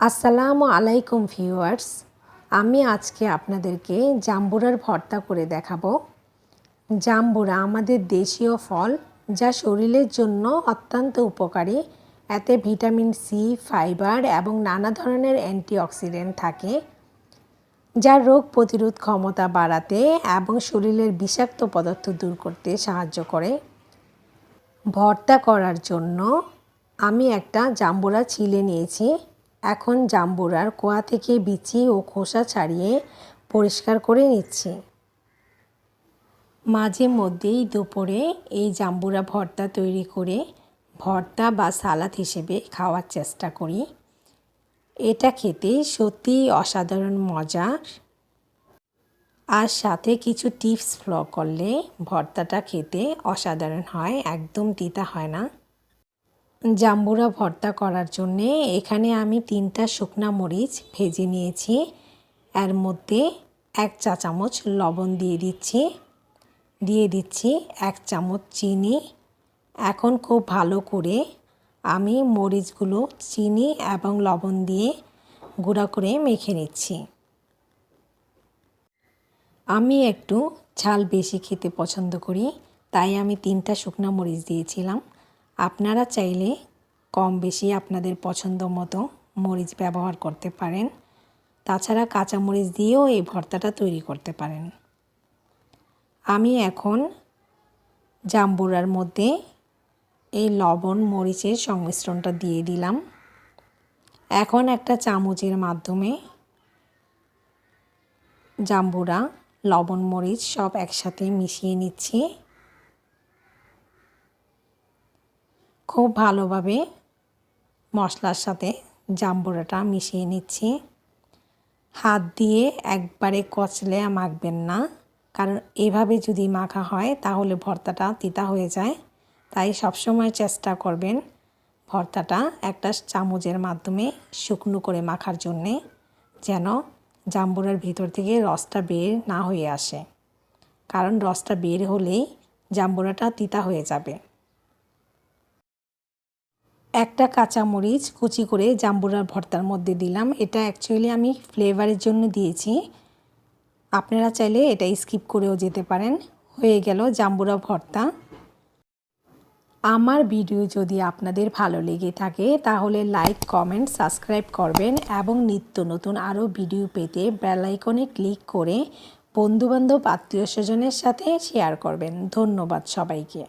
আসসালামু আলাইকুম ভিউয়ার্স, আমি আজকে আপনাদেরকে জাম্বুরার ভর্তা করে দেখাবো। জাম্বুরা আমাদের দেশীয় ফল, যা শরীরের জন্য অত্যন্ত উপকারী। এতে ভিটামিন সি, ফাইবার এবং নানা ধরনের অ্যান্টিঅক্সিডেন্ট থাকে, যা রোগ প্রতিরোধ ক্ষমতা বাড়াতে এবং শরীরের বিষাক্ত পদার্থ দূর করতে সাহায্য করে। ভর্তা করার জন্য আমি একটা জাম্বুরা ছিলে নিয়েছি। এখন জাম্বুরার কোয়া থেকে বিচি ও খোসা ছাড়িয়ে পরিষ্কার করে নিচ্ছি। মাঝে মধ্যেই দুপুরে এই জাম্বুরা ভর্তা তৈরি করে ভর্তা বা সালাদ হিসেবে খাওয়ার চেষ্টা করি। এটা খেতে সত্যিই অসাধারণ মজার, আর সাথে কিছু টিপস ফলো করলে ভর্তাটা খেতে অসাধারণ হয়, একদম তিতা হয় না। জাম্বুরা ভর্তা করার জন্যে এখানে আমি 3টা শুকনা মরিচ ভেজে নিয়েছি। এর মধ্যে 1 চা চামচ লবণ দিয়ে দিচ্ছি 1 চামচ চিনি। এখন খুব ভালো করে আমি মরিচগুলো চিনি এবং লবণ দিয়ে গুঁড়া করে মেখে নিচ্ছি। আমি একটু ঝাল বেশি খেতে পছন্দ করি, তাই আমি 3টা শুকনা মরিচ দিয়েছিলাম। আপনারা চাইলে কম বেশি আপনাদের পছন্দ মতো মরিচ ব্যবহার করতে পারেন। তাছাড়া কাঁচা মরিচ দিয়েও এই ভর্তাটা তৈরি করতে পারেন। আমি এখন জাম্বুরার মধ্যে এই লবণ মরিচের সংমিশ্রণটা দিয়ে দিলাম। এখন একটা চামচের মাধ্যমে জাম্বুরা, লবণ, মরিচ সব একসাথে মিশিয়ে নিচ্ছি। খুব ভালোভাবে মশলার সাথে জাম্বুরাটা মিশিয়ে নিচ্ছি। হাত দিয়ে একবারে কচলে মাখবেন না, কারণ এভাবে যদি মাখা হয় তাহলে ভর্তাটা তিতা হয়ে যায়। তাই সবসময় চেষ্টা করবেন ভর্তাটা একটা চামচের মাধ্যমে শুকনো করে মাখার জন্যে, যেন জাম্বুরার ভিতর থেকে রসটা বের না হয়ে আসে, কারণ রসটা বের হলেই জাম্বুরাটা তিতা হয়ে যাবে। একটা কাঁচামরিচ কুচি করে জাম্বুরার ভর্তার মধ্যে দিলাম। এটা অ্যাকচুয়ালি আমি ফ্লেভারের জন্য দিয়েছি, আপনারা চাইলে এটা স্কিপ করেও যেতে পারেন। হয়ে গেল জাম্বুরা ভর্তা। আমার ভিডিও যদি আপনাদের ভালো লেগে থাকে তাহলে লাইক, কমেন্ট, সাবস্ক্রাইব করবেন এবং নিত্য নতুন আরও ভিডিও পেতে বেল আইকনে ক্লিক করে বন্ধুবান্ধব, আত্মীয় স্বজনের সাথে শেয়ার করবেন। ধন্যবাদ সবাইকে।